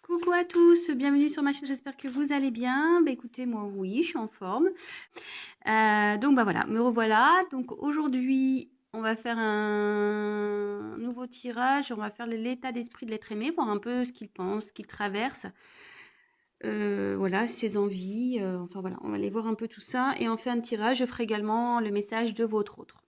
Coucou à tous, bienvenue sur ma chaîne, j'espère que vous allez bien. Bah écoutez, moi oui, je suis en forme. Donc bah voilà, me revoilà. Donc aujourd'hui, on va faire un nouveau tirage, on va faire l'état d'esprit de l'être aimé, voir un peu ce qu'il pense, ce qu'il traverse. Voilà, ses envies, enfin voilà, on va aller voir un peu tout ça. Et en fin de tirage, je ferai également le message de votre autre.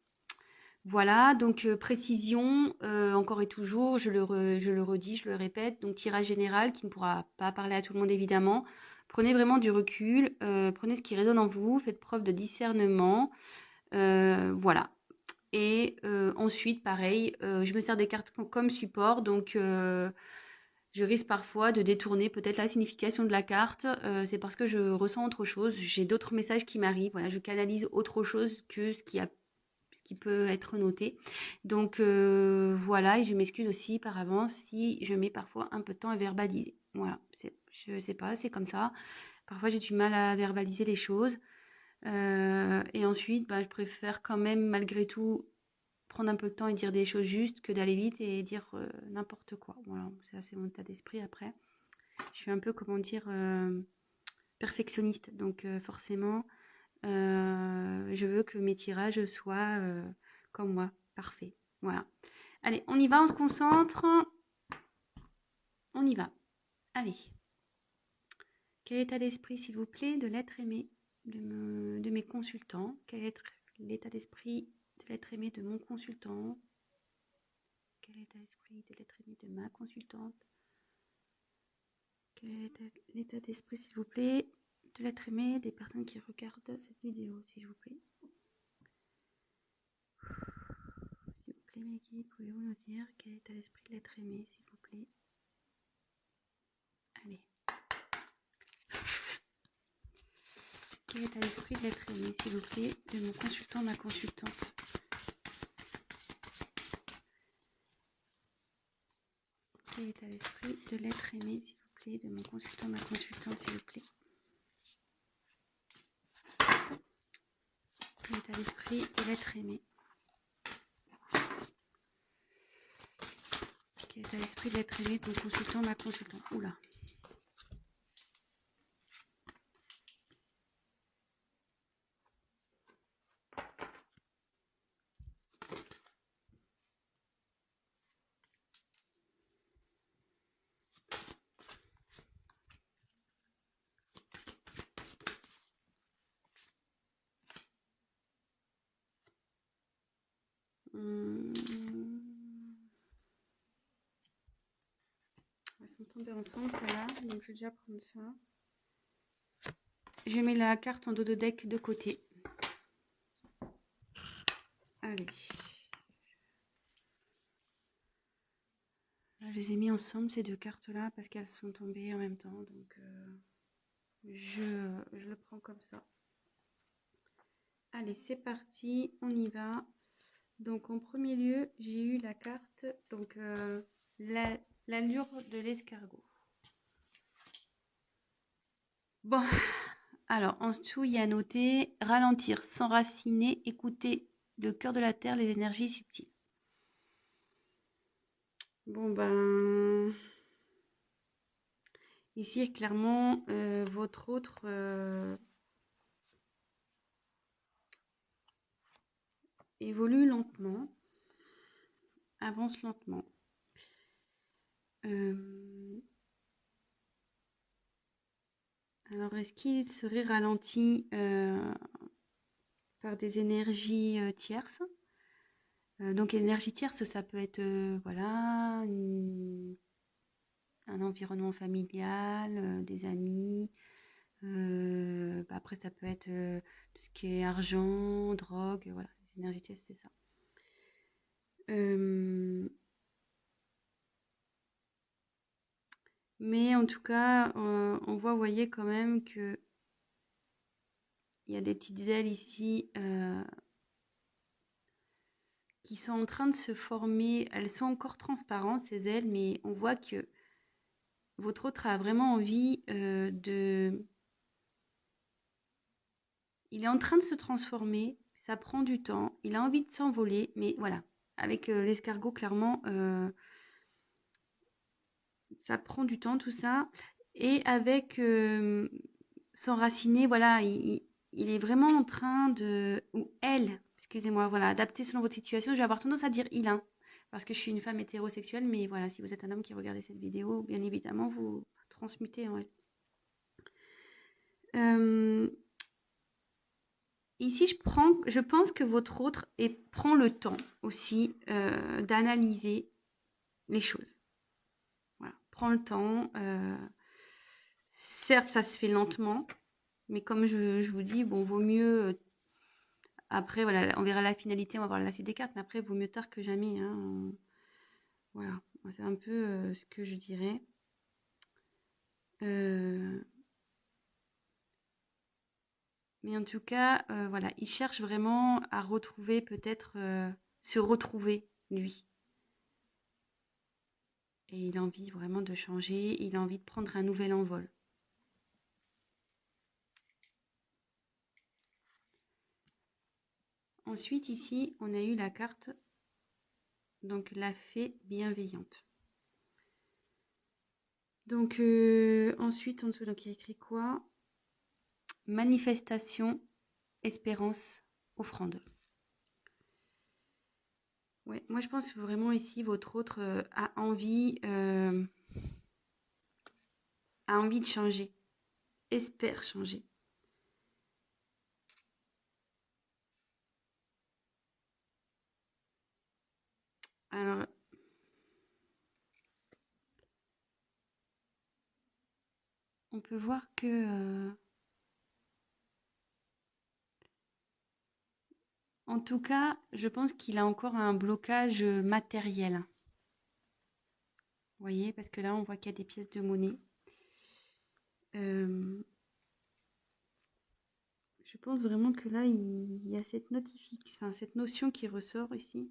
Voilà, donc précision, encore et toujours, je le redis, je le répète, donc tirage général qui ne pourra pas parler à tout le monde évidemment. Prenez vraiment du recul, prenez ce qui résonne en vous, faites preuve de discernement, voilà. Et ensuite, pareil, je me sers des cartes comme support, donc je risque parfois de détourner peut-être la signification de la carte. C'est parce que je ressens autre chose, j'ai d'autres messages qui m'arrivent, voilà, je canalise autre chose que ce qui peut être noté. Donc voilà, et je m'excuse aussi par avance si je mets parfois un peu de temps à verbaliser. Voilà, je sais pas, c'est comme ça. Parfois j'ai du mal à verbaliser les choses. Et ensuite, bah, je préfère quand même malgré tout prendre un peu de temps et dire des choses justes que d'aller vite et dire n'importe quoi. Voilà, ça c'est mon état d'esprit après. Je suis un peu, comment dire, perfectionniste. Donc forcément, je veux que mes tirages soient comme moi, parfaits. Voilà. Allez, on y va, on se concentre. On y va. Allez. Quel état d'esprit, s'il vous plaît, de l'être aimé de mes consultants? Quel est l'état d'esprit de l'être aimé de mon consultant? Quel est l'état d'esprit de l'être aimé de ma consultante? Quel est l'état d'esprit, s'il vous plaît, de l'être aimé des personnes qui regardent cette vidéo, s'il vous plaît? S'il vous plaît, mes guides, pouvez-vous nous dire quel est l'état d'esprit de l'être aimé, s'il vous plaît? Allez. Quel est l'état d'esprit de l'être aimé, s'il vous plaît, de mon consultant, ma consultante? Quel est l'état d'esprit de l'être aimé, s'il vous plaît, de mon consultant, ma consultante, s'il vous plaît? Quel est l'état d'esprit de l'être aimé? Quel est l'état d'esprit de l'être aimé de mon consultant, ma consultante? Oula. Elles sont tombées ensemble, celles-là. Donc, je vais déjà prendre ça. Je mets la carte en dos de deck de côté. Allez. Là, je les ai mis ensemble, ces deux cartes-là, parce qu'elles sont tombées en même temps. Donc, je le prends comme ça. Allez, c'est parti. On y va. Donc, en premier lieu, j'ai eu la carte, donc l'allure de l'escargot. Bon, alors en dessous, il y a noté ralentir, s'enraciner, écouter le cœur de la terre, les énergies subtiles. Bon, ben, ici, clairement, votre autre évolue lentement, avance lentement. Alors, est-ce qu'il serait ralenti par des énergies tierces? Donc, énergie tierce, ça peut être voilà, un environnement familial, des amis. Bah, après, ça peut être tout ce qui est argent, drogue, voilà, les énergies tierces, c'est ça. Mais en tout cas, on voit, vous voyez quand même que il y a des petites ailes ici qui sont en train de se former. Elles sont encore transparentes, ces ailes, mais on voit que votre autre a vraiment envie de... Il est en train de se transformer, ça prend du temps, il a envie de s'envoler, mais voilà, avec l'escargot, clairement, ça prend du temps tout ça. Et avec s'enraciner, voilà, il est vraiment en train de, ou elle, excusez-moi, voilà, adapter selon votre situation. Je vais avoir tendance à dire il, hein, parce que je suis une femme hétérosexuelle, mais voilà, si vous êtes un homme qui regardez cette vidéo, bien évidemment, vous transmutez en elle. Ici, je pense que votre autre prend le temps aussi d'analyser les choses. Voilà, prend le temps. Certes, ça se fait lentement, mais comme je vous dis, bon, vaut mieux. Après, voilà, on verra la finalité, on va voir la suite des cartes, mais après, vaut mieux tard que jamais. Hein. Voilà, c'est un peu ce que je dirais. Mais en tout cas, voilà, il cherche vraiment à retrouver, peut-être se retrouver, lui. Et il a envie vraiment de changer, il a envie de prendre un nouvel envol. Ensuite, ici, on a eu la carte, donc la fée bienveillante. Donc, ensuite, en dessous, donc, il y a écrit quoi? Manifestation, espérance, offrande. Ouais, moi, je pense vraiment ici, votre autre a envie de changer, espère changer. Alors, on peut voir que, en tout cas, je pense qu'il a encore un blocage matériel. Vous voyez, parce que là, on voit qu'il y a des pièces de monnaie. Je pense vraiment que là, il y a cette cette notion qui ressort ici.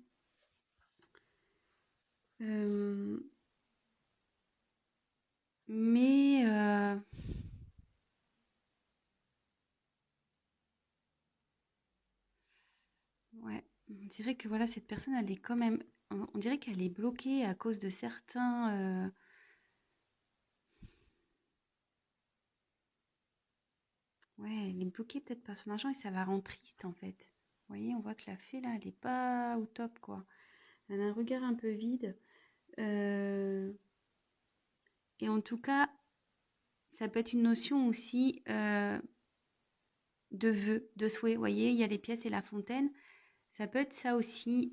Mais ouais, on dirait que voilà, cette personne, elle est quand même, on dirait qu'elle est bloquée à cause de certains. Ouais, elle est bloquée peut-être par son argent et ça la rend triste en fait. Vous voyez, on voit que la fée là, elle est pas au top quoi. Elle a un regard un peu vide. Et en tout cas, ça peut être une notion aussi de vœu, de souhait. Vous voyez, il y a les pièces et la fontaine. Ça peut être ça aussi.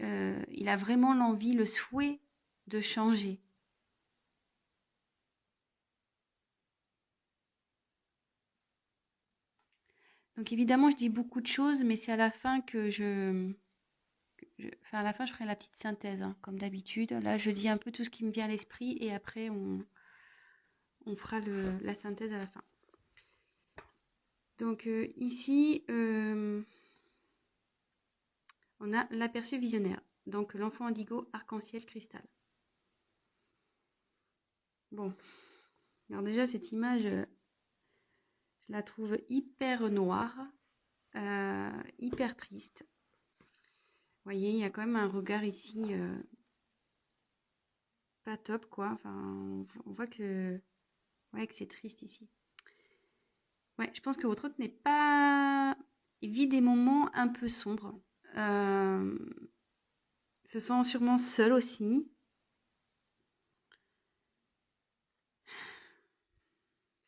Il a vraiment l'envie, le souhait de changer. Donc évidemment, je dis beaucoup de choses, mais c'est à la fin enfin, à la fin, je ferai la petite synthèse, hein, comme d'habitude. Là, je dis un peu tout ce qui me vient à l'esprit et après, on fera la synthèse à la fin. Donc ici, on a l'aperçu visionnaire. Donc l'enfant indigo, arc-en-ciel, cristal. Bon, alors déjà, cette image, je la trouve hyper noire, hyper triste. Vous voyez, il y a quand même un regard ici pas top, quoi. Enfin, on voit que, ouais, que c'est triste ici. Ouais, je pense que votre hôte n'est pas... Il vit des moments un peu sombres. Se sent sûrement seul aussi.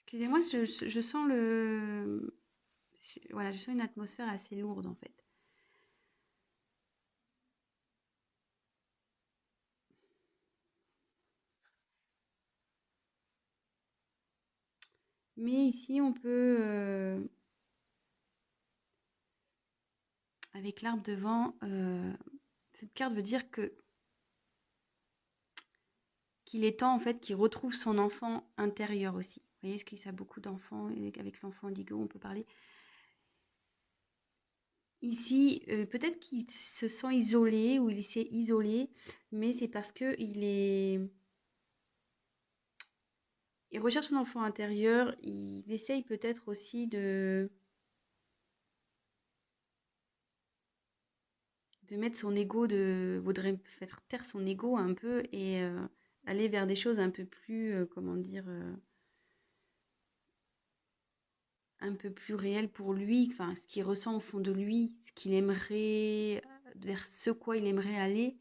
Excusez-moi, je sens voilà, je sens une atmosphère assez lourde en fait. Mais ici, on peut, avec l'arbre devant, cette carte veut dire qu'il est temps en fait qu'il retrouve son enfant intérieur aussi. Vous voyez, ce qu'il y a beaucoup d'enfants avec l'enfant indigo, on peut parler. Ici, peut-être qu'il se sent isolé ou il s'est isolé, mais c'est parce que il recherche son enfant intérieur. Il essaye peut-être aussi de mettre son ego, voudrait faire taire son ego un peu et aller vers des choses un peu plus, comment dire, un peu plus réelles pour lui, enfin, ce qu'il ressent au fond de lui, ce qu'il aimerait, vers ce quoi il aimerait aller.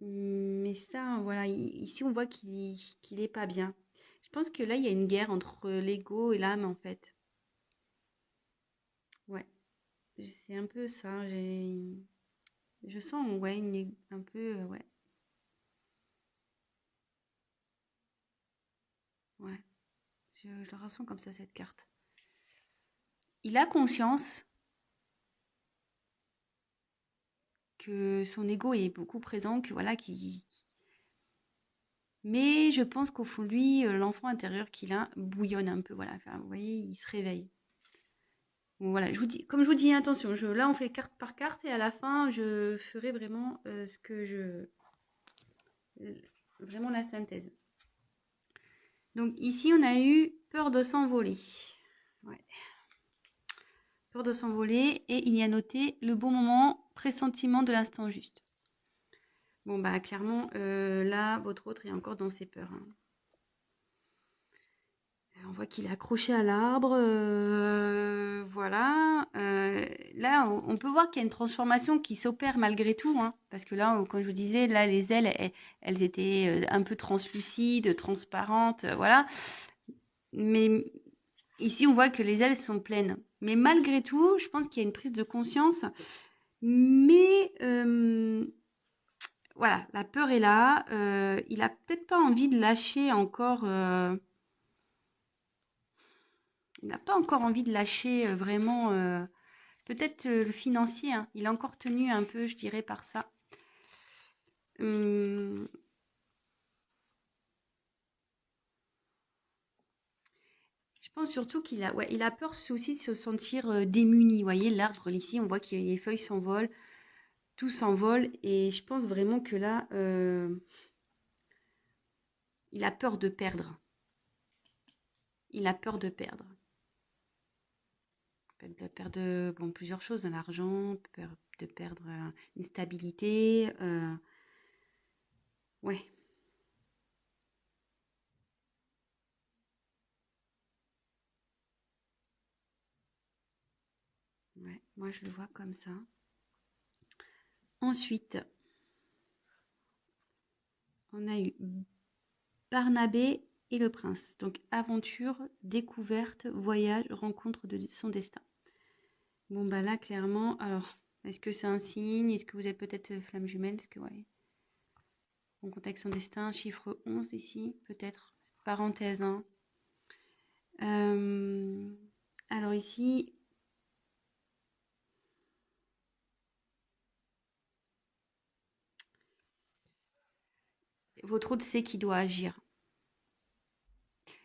Mais ça, voilà, ici on voit qu'il est pas bien. Je pense que là, il y a une guerre entre l'ego et l'âme, en fait. Ouais, c'est un peu ça. Je sens, ouais, un peu, ouais, ouais. Je la ressens comme ça, cette carte. Il a conscience que son ego est beaucoup présent, que voilà, mais je pense qu'au fond de lui, l'enfant intérieur qu'il a bouillonne un peu, voilà. Enfin, vous voyez, il se réveille. Bon, voilà, je vous dis, comme je vous dis, attention, là on fait carte par carte et à la fin, je ferai vraiment ce que vraiment la synthèse. Donc ici, on a eu peur de s'envoler. Ouais. Peur de s'envoler et il y a noté le bon moment, pressentiment de l'instant juste. Bon, bah clairement, là, votre autre est encore dans ses peurs. Hein. On voit qu'il est accroché à l'arbre. Voilà. Là, on peut voir qu'il y a une transformation qui s'opère malgré tout. Hein, parce que là, comme je vous disais, là, les ailes, elles étaient un peu translucides, transparentes. Voilà. Mais ici, on voit que les ailes sont pleines. Mais malgré tout, je pense qu'il y a une prise de conscience. Mais voilà, la peur est là. Il n'a peut-être pas envie de lâcher encore. Il n'a pas encore envie de lâcher vraiment. Peut-être le financier. Hein. Il est encore tenu un peu, je dirais, par ça. Hum, je pense surtout qu'il a, ouais, il a peur aussi de se sentir démuni. Vous voyez, l'arbre ici, on voit que les feuilles s'envolent, tout s'envole. Et je pense vraiment que là, il a peur de perdre. Il a peur de perdre. De perdre bon, plusieurs choses, l'argent, peur de perdre une stabilité. Ouais. Ouais, moi je le vois comme ça. Ensuite, on a eu Barnabé et le prince. Donc aventure, découverte, voyage, rencontre de son destin. Bon bah là clairement, alors est-ce que c'est un signe? Est-ce que vous êtes peut-être flamme jumelle? Est-ce que ouais. En contact son destin, chiffre 11 ici, peut-être. Parenthèse 1. Alors ici, votre hôte sait qu'il doit agir.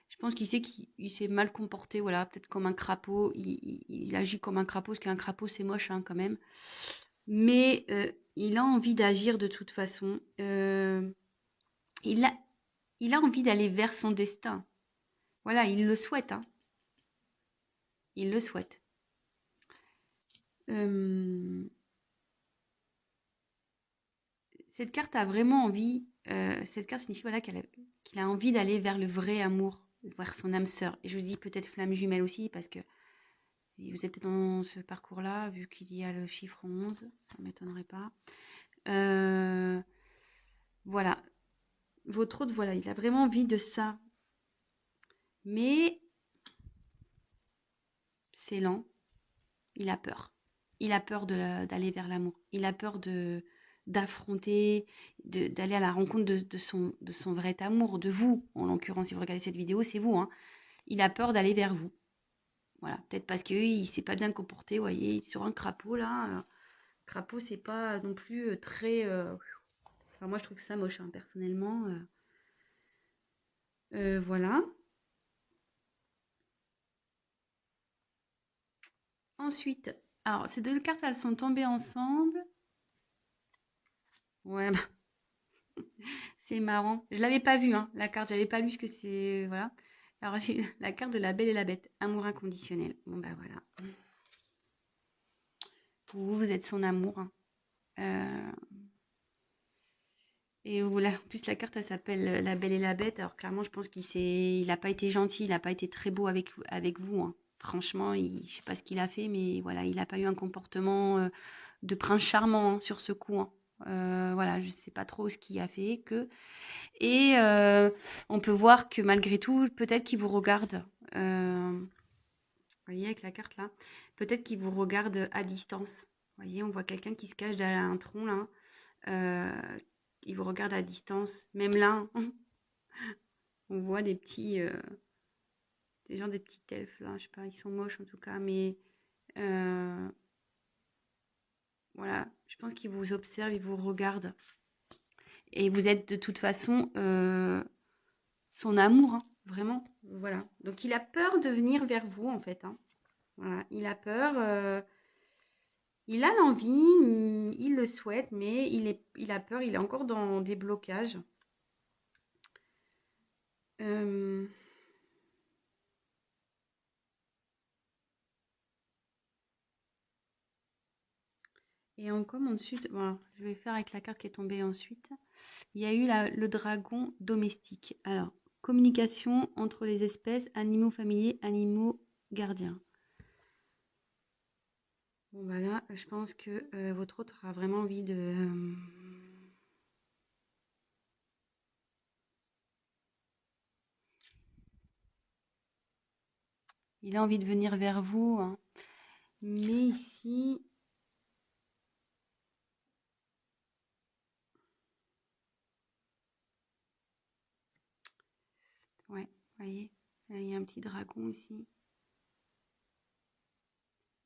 Je pense qu'il sait qu'il s'est mal comporté, voilà, peut-être comme un crapaud. Il agit comme un crapaud, parce qu'un crapaud c'est moche hein, quand même. Mais il a envie d'agir de toute façon. Il a envie d'aller vers son destin. Voilà, il le souhaite. Hein. Il le souhaite. Cette carte a vraiment envie. Cette carte signifie voilà, qu'il a envie d'aller vers le vrai amour, vers son âme sœur. Et je vous dis peut-être flamme jumelle aussi, parce que vous êtes peut-être dans ce parcours-là, vu qu'il y a le chiffre 11, ça ne m'étonnerait pas. Voilà. Votre autre, voilà, il a vraiment envie de ça. Mais c'est lent. Il a peur. Il a peur d'aller vers l'amour. Il a peur d'affronter, d'aller à la rencontre de son vrai amour, de vous. En l'occurrence, si vous regardez cette vidéo, c'est vous. Hein. Il a peur d'aller vers vous. Voilà, peut-être parce qu'il ne s'est pas bien comporté, vous voyez, sur un crapaud, là. Crapaud, c'est pas non plus très... Enfin, moi, je trouve ça moche, hein, personnellement. Voilà. Ensuite, alors, ces deux cartes, elles sont tombées ensemble. Ouais, bah, c'est marrant. Je l'avais pas vu, hein, la carte. J'avais pas lu ce que c'est. Voilà. Alors, j'ai la carte de la Belle et la Bête. Amour inconditionnel. Bon, bah voilà. Vous êtes son amour. Hein. Euh, et voilà, en plus, la carte, elle s'appelle La Belle et la Bête. Alors, clairement, je pense il n'a pas été gentil, il n'a pas été très beau avec vous, hein. Franchement, je sais pas ce qu'il a fait, mais voilà, il n'a pas eu un comportement de prince charmant, hein, sur ce coup, hein. Voilà, je sais pas trop ce qu'il a fait que. Et on peut voir que malgré tout, peut-être qu'il vous regarde. Vous voyez, avec la carte là, peut-être qu'il vous regarde à distance. Vous voyez, on voit quelqu'un qui se cache derrière un tronc là. Euh, il vous regarde à distance. Même là, on voit des petits elfes là. Je sais pas, ils sont moches en tout cas, mais euh, voilà, je pense qu'il vous observe, il vous regarde. Et vous êtes de toute façon son amour, hein, vraiment. Voilà. Donc il a peur de venir vers vous en fait, hein. Voilà, il a peur. Il a l'envie, il le souhaite, mais il a peur, il est encore dans des blocages. Euh, et comme ensuite, voilà, je vais faire avec la carte qui est tombée ensuite. Il y a eu le dragon domestique. Alors, communication entre les espèces, animaux familiers, animaux gardiens. Bon, bah là, je pense que votre autre a vraiment envie de... il a envie de venir vers vous, hein. Mais ici... Ouais, vous voyez, il y a un petit dragon ici.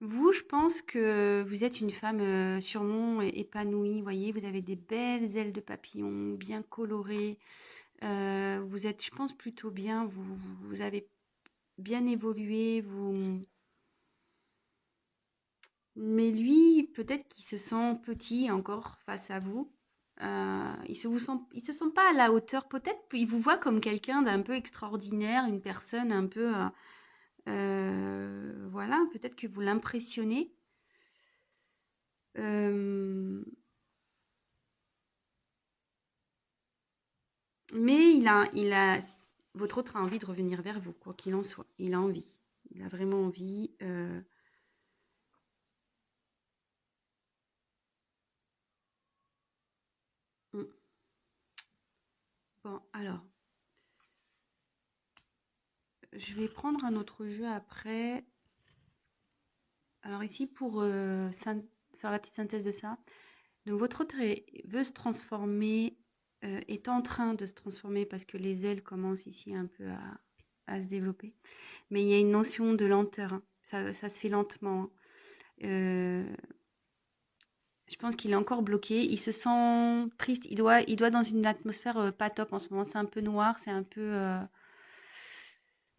Vous, je pense que vous êtes une femme sûrement épanouie, vous voyez, vous avez des belles ailes de papillon, bien colorées. Vous êtes, je pense, plutôt bien, vous avez bien évolué, vous... Mais lui, peut-être qu'il se sent petit encore face à vous. Il se sent pas à la hauteur. Peut-être il vous voit comme quelqu'un d'un peu extraordinaire, une personne un peu... voilà, peut-être que vous l'impressionnez. Euh, mais votre autre a envie de revenir vers vous, quoi qu'il en soit. Il a envie. Il a vraiment envie. Mm. Bon, alors, je vais prendre un autre jeu après. Alors ici, pour faire la petite synthèse de ça, donc votre autre veut se transformer, est en train de se transformer parce que les ailes commencent ici un peu à se développer. Mais il y a une notion de lenteur, hein. Ça se fait lentement, hein. Je pense qu'il est encore bloqué. Il se sent triste. Il doit dans une atmosphère pas top en ce moment. C'est un peu noir, c'est un peu...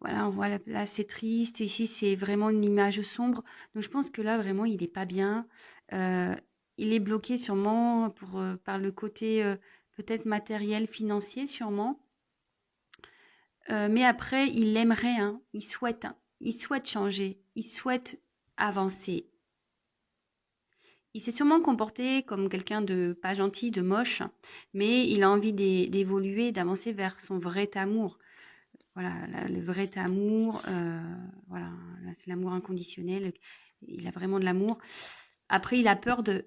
voilà, on voit là, c'est triste. Ici, c'est vraiment une image sombre. Donc, je pense que là, vraiment, il n'est pas bien. Euh, il est bloqué sûrement par le côté peut-être matériel, financier, sûrement. Mais après, il aimerait, hein, il souhaite changer, il souhaite avancer. Il s'est sûrement comporté comme quelqu'un de pas gentil, de moche, mais il a envie d'évoluer, d'avancer vers son vrai amour. Voilà, le vrai amour, voilà, c'est l'amour inconditionnel. Il a vraiment de l'amour. Après, il a peur de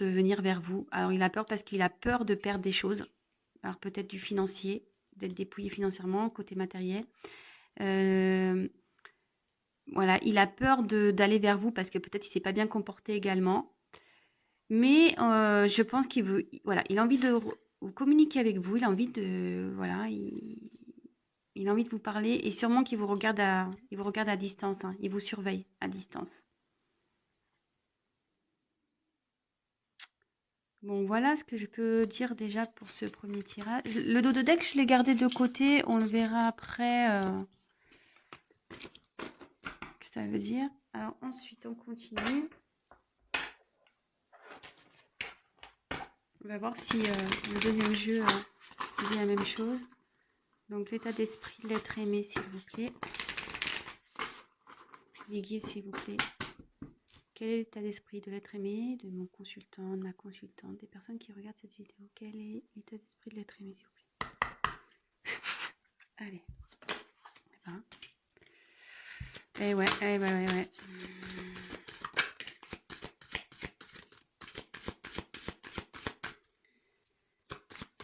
venir vers vous. Alors, il a peur parce qu'il a peur de perdre des choses. Alors, peut-être du financier, d'être dépouillé financièrement, côté matériel. Euh, voilà, il a peur d'aller vers vous parce que peut-être il s'est pas bien comporté également. Mais je pense qu'il veut, voilà, il a envie de communiquer avec vous, il a envie de, voilà, il a envie de vous parler et sûrement qu'il il vous regarde à distance, hein, il vous surveille à distance. Bon, voilà ce que je peux dire déjà pour ce premier tirage. Le dos de deck, je l'ai gardé de côté, on le verra après ce que ça veut dire. Alors ensuite, on continue. On va voir si le deuxième jeu dit la même chose. Donc l'état d'esprit de l'être aimé, s'il vous plaît. Les guides, s'il vous plaît. Quel est l'état d'esprit de l'être aimé, de mon consultant, de ma consultante, des personnes qui regardent cette vidéo? Quel est l'état d'esprit de l'être aimé, s'il vous plaît? Allez. Eh ben. Eh ouais, eh ben, ouais.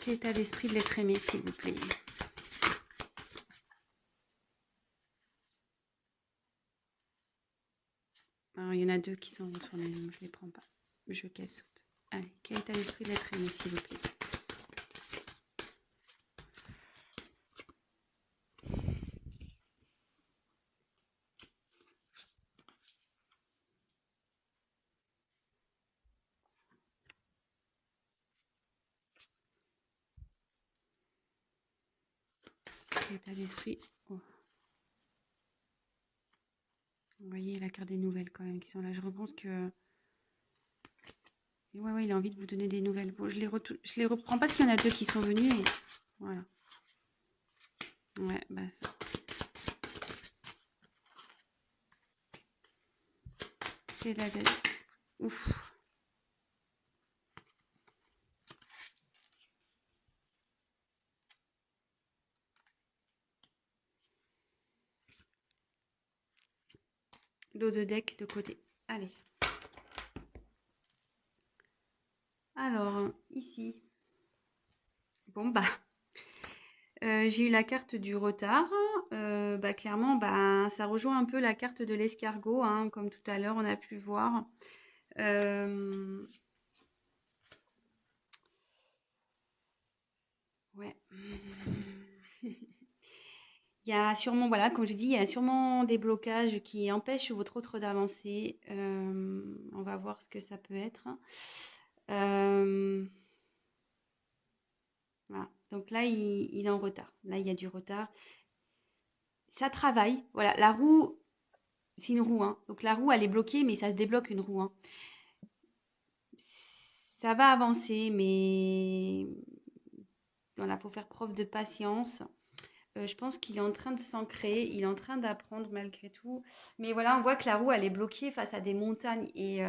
Quel état d'esprit de l'être aimé, s'il vous plaît? Alors, il y en a deux qui sont retournés, donc je les prends pas. Je casse. Allez, quel état d'esprit de l'être aimé, s'il vous plaît? Quel état d'esprit? Oh. Vous voyez la carte des nouvelles quand même qui sont là. Je repense que... Et ouais, il a envie de vous donner des nouvelles. Bon, je les reprends parce qu'il y en a deux qui sont venus et voilà. Ouais, bah ça. C'est la... Ouf. Dos de deck de côté. Allez. Alors, ici. Bon, bah... j'ai eu la carte du retard. Bah, clairement, bah, ça rejoint un peu la carte de l'escargot, hein, comme tout à l'heure, on a pu voir. Ouais. Il y a sûrement, voilà, comme je dis, il y a sûrement des blocages qui empêchent votre autre d'avancer. On va voir ce que ça peut être. Voilà. Donc là, il est en retard. Là, il y a du retard. Ça travaille. Voilà, la roue, c'est une roue. Hein. Donc la roue, elle est bloquée, mais ça se débloque une roue. Hein. Ça va avancer, mais voilà, faut faire preuve de patience. Je pense qu'il est en train de s'ancrer, il est en train d'apprendre malgré tout. Mais voilà, on voit que la roue, elle est bloquée face à des montagnes. Et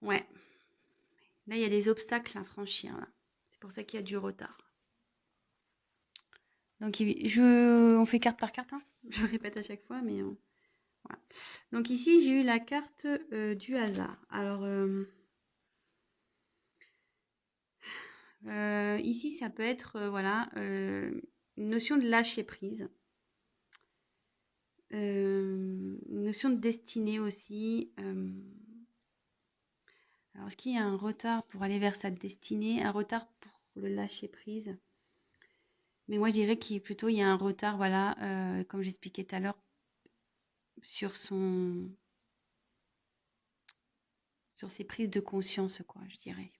ouais, là, il y a des obstacles à franchir. Là. C'est pour ça qu'il y a du retard. Donc, on fait carte par carte. Hein. Je répète à chaque fois, mais voilà. Donc ici, j'ai eu la carte du hasard. Alors, ici, ça peut être, voilà, une notion de lâcher prise. Une notion de destinée aussi. Alors, est-ce qu'il y a un retard pour aller vers sa destinée, un retard pour le lâcher prise? Mais moi, je dirais qu'il plutôt il y a un retard, voilà, comme j'expliquais tout à l'heure, sur ses prises de conscience, quoi, je dirais.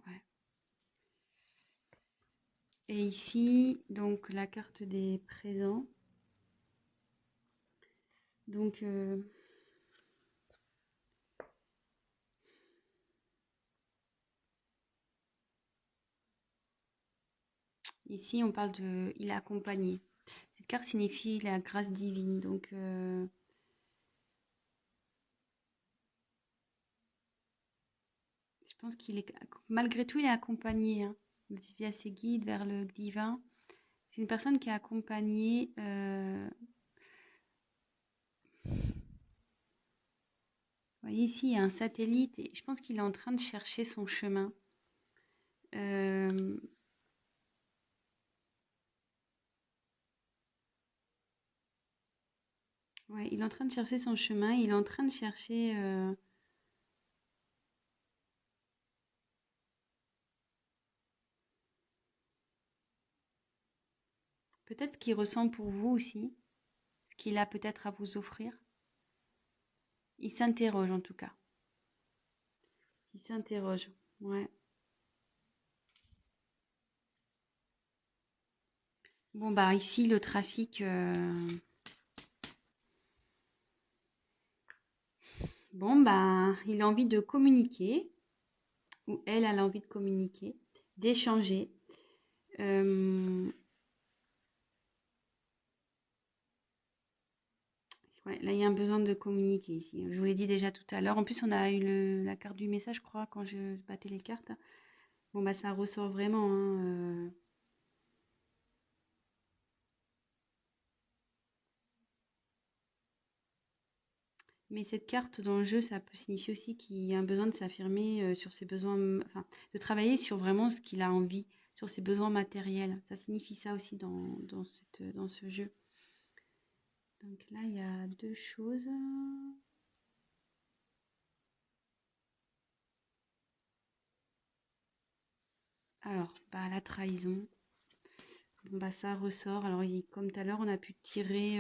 Ouais. Et ici, donc la carte des présents. Donc, ici, on parle de il est accompagné. Cette carte signifie la grâce divine. Donc, je pense qu'il est, malgré tout, il est accompagné hein, via ses guides vers le divin. C'est une personne qui est accompagnée. Vous voyez ici, il y a un satellite et je pense qu'il est en train de chercher son chemin. Ouais, il est en train de chercher son chemin. Il est en train de chercher. Peut-être ce qu'il ressent pour vous aussi. Ce qu'il a peut-être à vous offrir. Il s'interroge en tout cas. Il s'interroge. Ouais. Bon, bah ici, le trafic. Bon, bah, il a envie de communiquer, ou elle a envie de communiquer, d'échanger. Ouais, là, il y a un besoin de communiquer ici. Je vous l'ai dit déjà tout à l'heure. En plus, on a eu la carte du message, je crois, quand je battais les cartes. Bon, bah, ça ressort vraiment, hein. Mais cette carte dans le jeu, ça peut signifier aussi qu'il y a un besoin de s'affirmer sur ses besoins, enfin, de travailler sur vraiment ce qu'il a envie, sur ses besoins matériels. Ça signifie ça aussi dans ce jeu. Donc là, il y a deux choses. Alors, bah, la trahison. Bon, bah, ça ressort. Alors, comme tout à l'heure, on a pu tirer,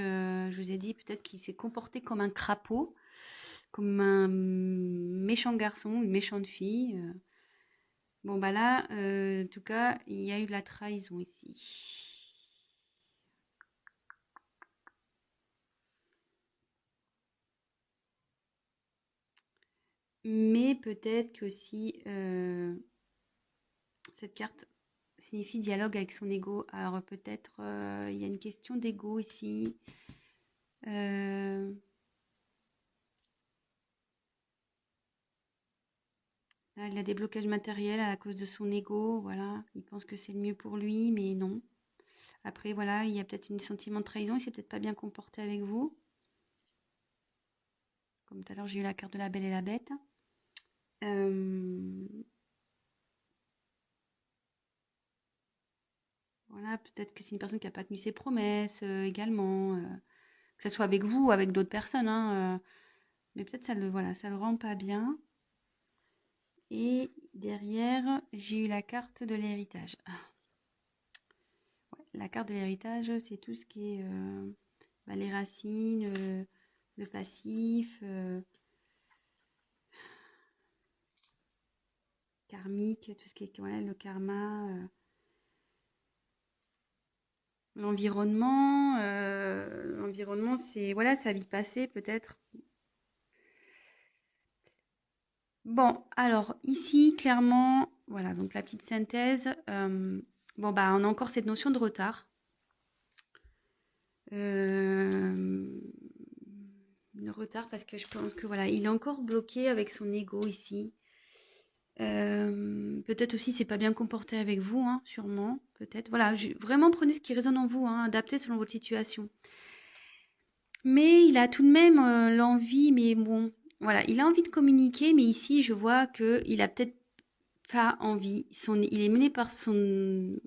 je vous ai dit, peut-être qu'il s'est comporté comme un crapaud, comme un méchant garçon, une méchante fille. Bon, bah là, en tout cas, il y a eu de la trahison ici. Mais peut-être que aussi, cette carte signifie dialogue avec son ego. Alors peut-être il y a une question d'ego ici. Euh, Là, il a des blocages matériels à cause de son ego. Voilà, il pense que c'est le mieux pour lui, mais non. Après, voilà, il y a peut-être un sentiment de trahison. Il s'est peut-être pas bien comporté avec vous. Comme tout à l'heure, j'ai eu la carte de la Belle et la Bête. Euh, voilà, peut-être que c'est une personne qui n'a pas tenu ses promesses également, que ce soit avec vous ou avec d'autres personnes, hein, mais peut-être ça le rend pas bien. Et derrière, j'ai eu la carte de l'héritage. Ouais, la carte de l'héritage, c'est tout ce qui est bah, les racines, le passif, karmique, tout ce qui est ouais, le karma, l'environnement. L'environnement, c'est voilà, sa vie passée peut-être. Bon, alors ici, clairement, voilà, donc la petite synthèse. Bon, bah, on a encore cette notion de retard. Euh, le retard parce que je pense que voilà, il est encore bloqué avec son ego ici. Peut-être aussi c'est pas bien comporté avec vous, hein, sûrement, peut-être. Voilà, vraiment prenez ce qui résonne en vous, hein, adaptez selon votre situation. Mais il a tout de même l'envie, mais bon, voilà, il a envie de communiquer, mais ici je vois que il a peut-être pas envie. Il est mené par son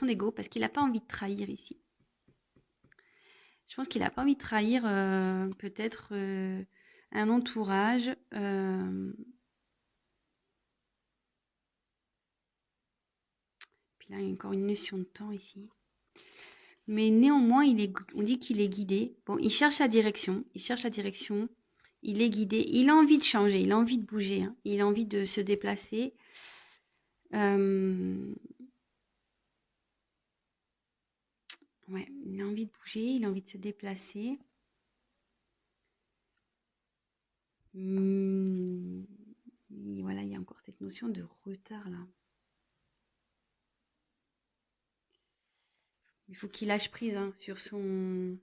ego parce qu'il n'a pas envie de trahir ici. Je pense qu'il n'a pas envie de trahir peut-être un entourage. Puis là, il y a encore une notion de temps ici. Mais néanmoins, on dit qu'il est guidé. Bon, il cherche la direction. Il cherche la direction. Il est guidé. Il a envie de changer. Il a envie de bouger. Hein. Il a envie de se déplacer. Ouais, il a envie de bouger. Il a envie de se déplacer. Voilà, il y a encore cette notion de retard là. Il faut qu'il lâche prise hein, sur son.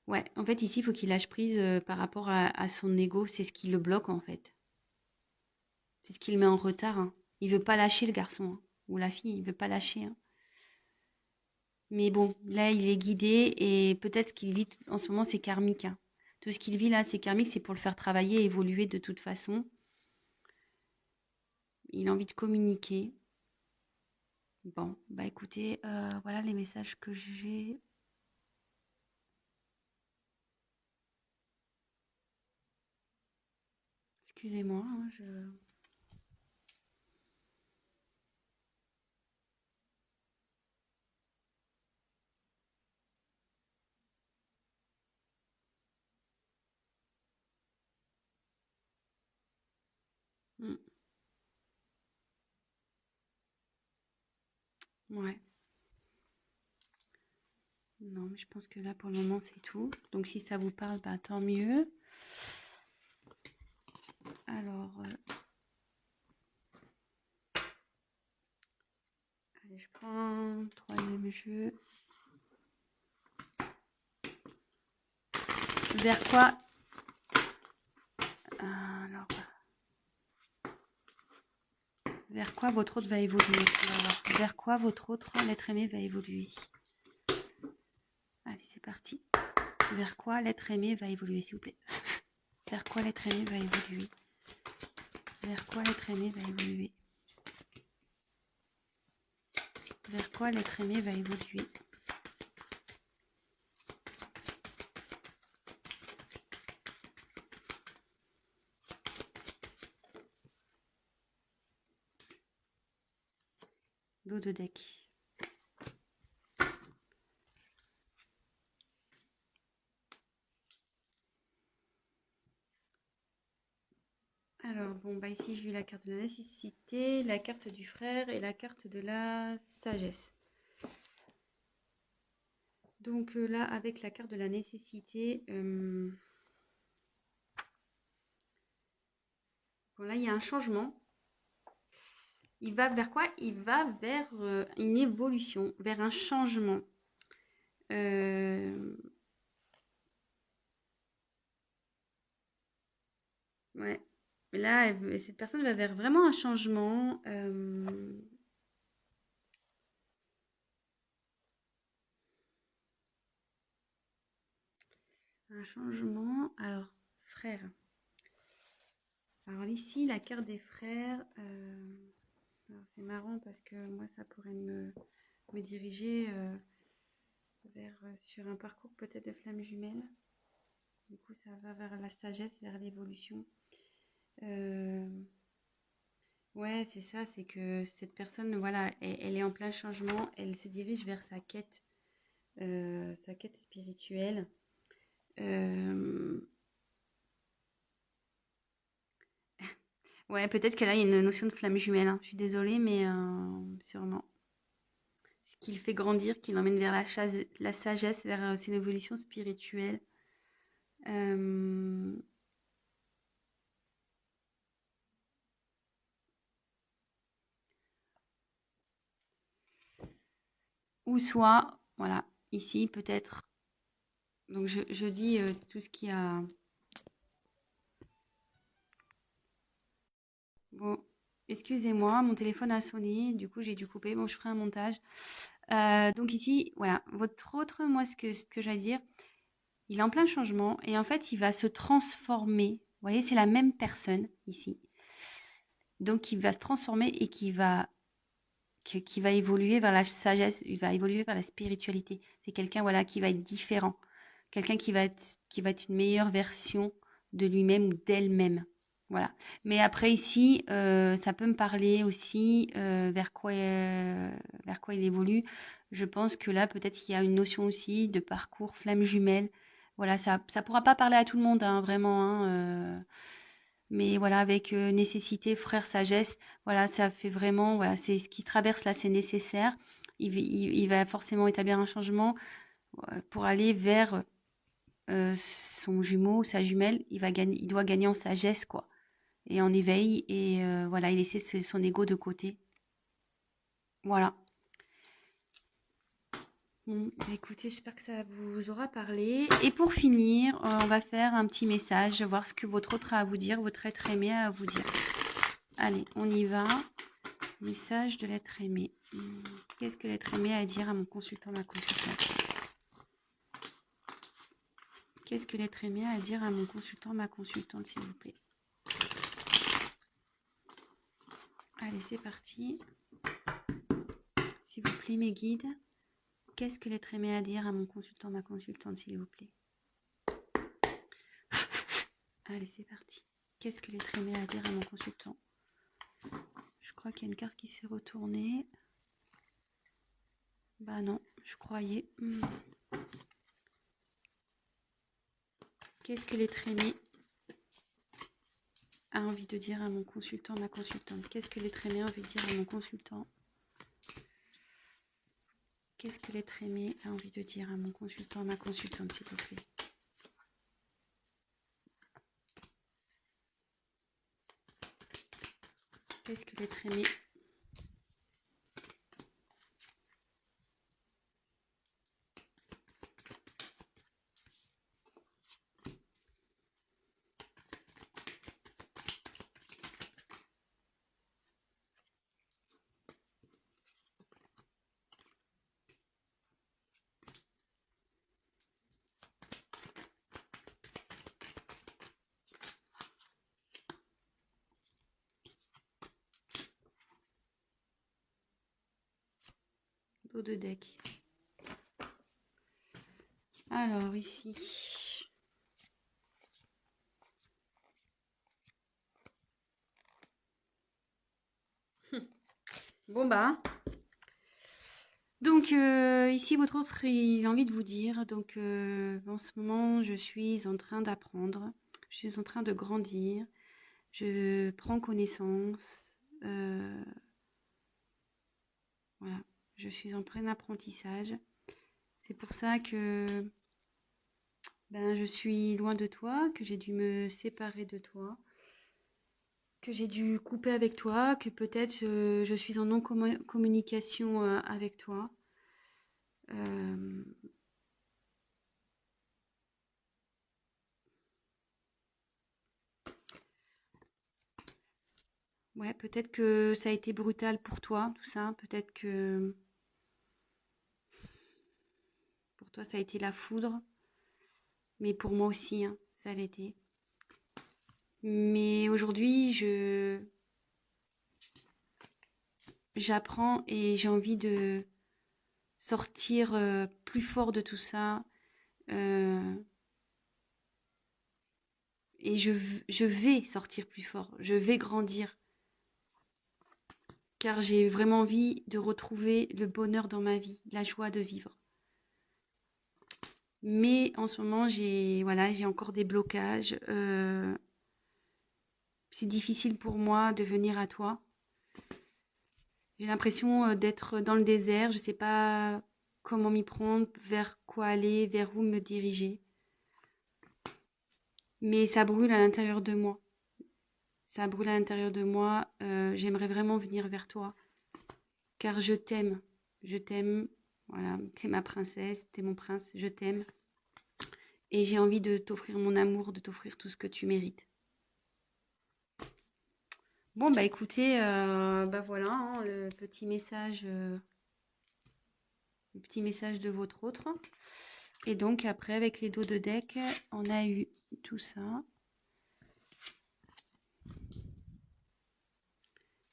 Ouais, en fait, ici, il faut qu'il lâche prise par rapport à son ego. C'est ce qui le bloque en fait. C'est ce qui le met en retard. Hein. Il veut pas lâcher le garçon hein, ou la fille. Il veut pas lâcher. Hein. Mais bon, là, il est guidé et peut-être ce qu'il vit en ce moment, c'est karmique. Hein. Tout ce qu'il vit là, c'est karmique, c'est pour le faire travailler, évoluer de toute façon. Il a envie de communiquer. Bon, bah écoutez, voilà les messages que j'ai. Excusez-moi, hein, je. Hmm, ouais. Non, mais je pense que là, pour le moment, c'est tout. Donc, si ça vous parle, bah, tant mieux. Alors, allez, je prends troisième jeu. Vers quoi? Alors, vers quoi votre autre va évoluer? On va voir. Vers quoi votre autre l'être aimé va évoluer? Allez, c'est parti. Vers quoi l'être aimé va évoluer, s'il vous plaît? Vers quoi l'être aimé va évoluer? Vers quoi l'être aimé va évoluer? Vers quoi l'être aimé va évoluer? Dos de deck. Alors, bon, bah ici, j'ai eu la carte de la nécessité, la carte du frère et la carte de la sagesse. Donc là, avec la carte de la nécessité, bon, là, il y a un changement. Il va vers quoi? Il va vers une évolution, vers un changement. Ouais. Là, cette personne va vers vraiment un changement. Un changement. Alors, frère. Alors ici, la carte des frères. C'est marrant parce que moi, ça pourrait me diriger vers sur un parcours peut-être de flamme jumelle. Du coup, ça va vers la sagesse, vers l'évolution. Ouais, c'est ça, c'est que cette personne, voilà, elle est en plein changement, elle se dirige vers sa quête spirituelle. Ouais, peut-être que là, il y a une notion de flamme jumelle, hein. Je suis désolée, mais sûrement. Ce qui le fait grandir, qui l'emmène vers la sagesse, vers aussi une évolution spirituelle. Ou soit, voilà, ici peut-être. Donc je dis tout ce qui a. Bon, excusez-moi, mon téléphone a sonné, du coup j'ai dû couper. Bon, je ferai un montage. Donc ici, voilà, votre autre, moi, ce que j'allais dire, il est en plein changement et en fait, il va se transformer. Vous voyez, c'est la même personne ici. Donc, il va se transformer et qui va évoluer vers la sagesse, il va évoluer vers la spiritualité. C'est quelqu'un, voilà, qui va être différent. Quelqu'un qui va être une meilleure version de lui-même ou d'elle-même. Voilà. Mais après ici, ça peut me parler aussi vers quoi il évolue. Je pense que là, peut-être qu'il y a une notion aussi de parcours flamme jumelle. Voilà, ça pourra pas parler à tout le monde, hein, vraiment, hein, mais voilà, avec nécessité, frère, sagesse, voilà, ça fait vraiment, voilà, c'est ce qui traverse là, c'est nécessaire. Il va forcément établir un changement pour aller vers son jumeau, sa jumelle. Il doit gagner en sagesse, quoi, et en éveil, et voilà, il laisser son ego de côté. Voilà. Bon, bah, écoutez, j'espère que ça vous aura parlé. Et pour finir, on va faire un petit message, voir ce que votre autre a à vous dire, votre être aimé a à vous dire. Allez, on y va. Message de l'être aimé. Qu'est-ce que l'être aimé a à dire à mon consultant, ma consultante? Qu'est-ce que l'être aimé a à dire à mon consultant, ma consultante, s'il vous plaît? Allez, c'est parti. S'il vous plaît, mes guides. Qu'est-ce que l'être aimé a à dire à mon consultant, ma consultante, s'il vous plaît? Allez, c'est parti. Qu'est-ce que l'être aimé a à dire à mon consultant? Je crois qu'il y a une carte qui s'est retournée. Bah non, je croyais. Qu'est-ce que l'être aimé a envie de dire à mon consultant, ma consultante? Qu'est-ce que l'être aimé a envie de dire à mon consultant? Qu'est-ce que l'être aimé a envie de dire à mon consultant, ma consultante, s'il vous plaît? Presque l'être aimé. Dos de deck. Alors ici. Bon bah. Donc ici votre autre il a envie de vous dire. Donc en ce moment je suis en train d'apprendre. Je suis en train de grandir. Je prends connaissance. Voilà. Je suis en plein apprentissage. C'est pour ça que ben, je suis loin de toi, que j'ai dû me séparer de toi, que j'ai dû couper avec toi, que peut-être je suis en non-communication avec toi. Ouais, peut-être que ça a été brutal pour toi, tout ça. Peut-être que pour toi, ça a été la foudre. Mais pour moi aussi, hein, ça l'a été. Mais aujourd'hui, j'apprends et j'ai envie de sortir plus fort de tout ça. Et je vais sortir plus fort. Je vais grandir. Car j'ai vraiment envie de retrouver le bonheur dans ma vie, la joie de vivre. Mais en ce moment, j'ai encore des blocages. C'est difficile pour moi de venir à toi. J'ai l'impression d'être dans le désert. Je ne sais pas comment m'y prendre, vers quoi aller, vers où me diriger. Mais ça brûle à l'intérieur de moi. Ça brûle à l'intérieur de moi. J'aimerais vraiment venir vers toi. Car je t'aime. Je t'aime. Voilà, t'es ma princesse, t'es mon prince, je t'aime. Et j'ai envie de t'offrir mon amour, de t'offrir tout ce que tu mérites. Bon, bah écoutez, bah voilà, hein, le petit message de votre autre. Et donc après, avec les dos de deck, on a eu tout ça.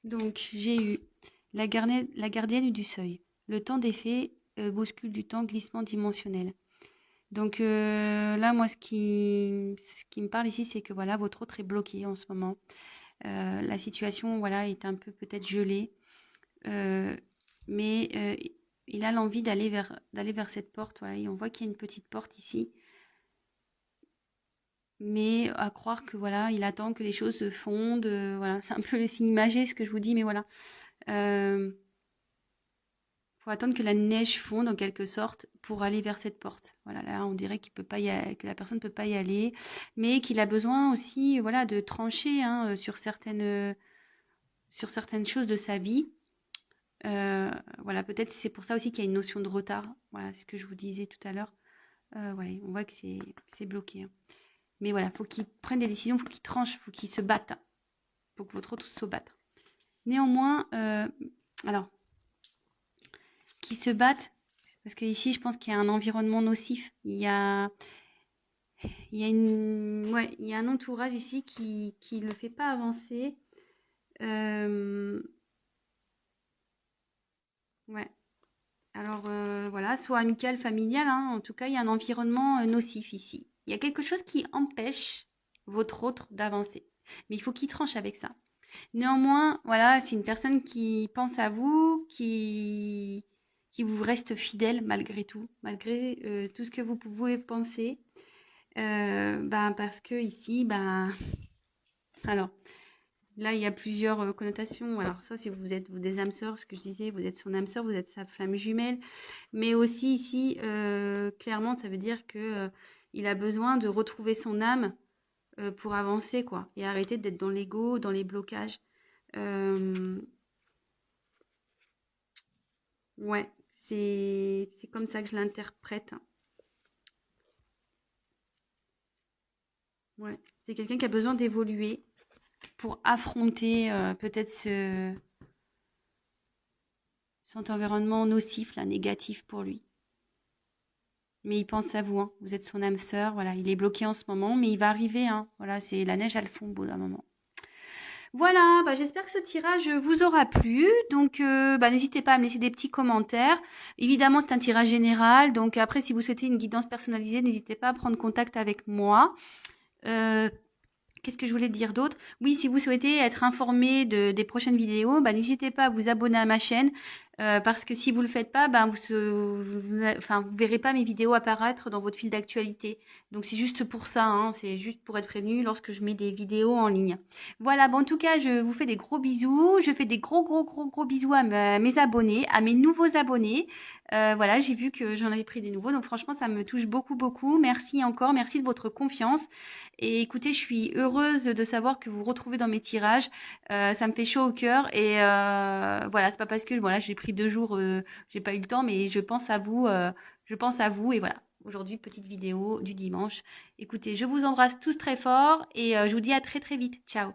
Donc j'ai eu la gardienne du seuil. Le temps des fées bouscule du temps, glissement dimensionnel. Donc là, moi, ce qui me parle ici, c'est que voilà, votre autre est bloqué en ce moment. La situation, voilà, est un peu peut-être gelée, mais il a l'envie d'aller vers cette porte. Voilà, et on voit qu'il y a une petite porte ici, mais à croire que voilà, il attend que les choses se fondent. Voilà, c'est un peu imagé ce que je vous dis, mais voilà. Faut attendre que la neige fonde en quelque sorte pour aller vers cette porte. Voilà, là on dirait qu'il peut pas que la personne ne peut pas y aller, mais qu'il a besoin aussi, voilà, de trancher hein, sur certaines choses de sa vie. Voilà, peut-être c'est pour ça aussi qu'il y a une notion de retard. Voilà, c'est ce que je vous disais tout à l'heure. Voilà, on voit que c'est bloqué. Hein. Mais voilà, faut qu'il prenne des décisions, faut qu'il tranche, faut qu'il se batte. Faut que votre autre se batte. Néanmoins, alors qui se battent, parce que ici, je pense qu'il y a un environnement nocif. Il y a un entourage ici qui ne le fait pas avancer. Ouais. Alors, voilà, soit amical, familial, hein, en tout cas, il y a un environnement nocif ici. Il y a quelque chose qui empêche votre autre d'avancer. Mais il faut qu'il tranche avec ça. Néanmoins, voilà, c'est une personne qui pense à vous, qui vous reste fidèle malgré tout, malgré tout ce que vous pouvez penser. Ben, parce que ici, ben, alors, là, il y a plusieurs connotations. Alors, ça, si vous êtes des âmes sœurs, ce que je disais, vous êtes son âme sœur, vous êtes sa flamme jumelle. Mais aussi ici, clairement, ça veut dire que il a besoin de retrouver son âme pour avancer, quoi. Et arrêter d'être dans l'ego, dans les blocages. Ouais, c'est comme ça que je l'interprète. Ouais, c'est quelqu'un qui a besoin d'évoluer pour affronter peut-être cet environnement nocif, là, négatif pour lui. Mais il pense à vous, hein. Vous êtes son âme sœur, voilà. Il est bloqué en ce moment, mais il va arriver, hein. Voilà, c'est la neige à le fond au bout d'un moment. Voilà, bah, j'espère que ce tirage vous aura plu. Donc, bah, n'hésitez pas à me laisser des petits commentaires. Évidemment, c'est un tirage général. Donc, après, si vous souhaitez une guidance personnalisée, n'hésitez pas à prendre contact avec moi. Qu'est-ce que je voulais dire d'autre? Oui, si vous souhaitez être informé des prochaines vidéos, bah, n'hésitez pas à vous abonner à ma chaîne. Parce que si vous le faites pas, ben vous verrez pas mes vidéos apparaître dans votre fil d'actualité. Donc c'est juste pour ça, hein, c'est juste pour être prévenu lorsque je mets des vidéos en ligne. Voilà, bon, en tout cas, je vous fais des gros bisous. Je fais des gros bisous à mes abonnés, à mes nouveaux abonnés. Voilà, j'ai vu que j'en avais pris des nouveaux. Donc franchement, ça me touche beaucoup. Merci encore, merci de votre confiance. Et écoutez, je suis heureuse de savoir que vous retrouvez dans mes tirages. Ça me fait chaud au cœur. Et voilà, c'est pas parce que voilà, j'ai pris 2 jours, j'ai pas eu le temps, mais je pense à vous. Je pense à vous. Et voilà, aujourd'hui, petite vidéo du dimanche. Écoutez, je vous embrasse tous très fort et je vous dis à très vite. Ciao.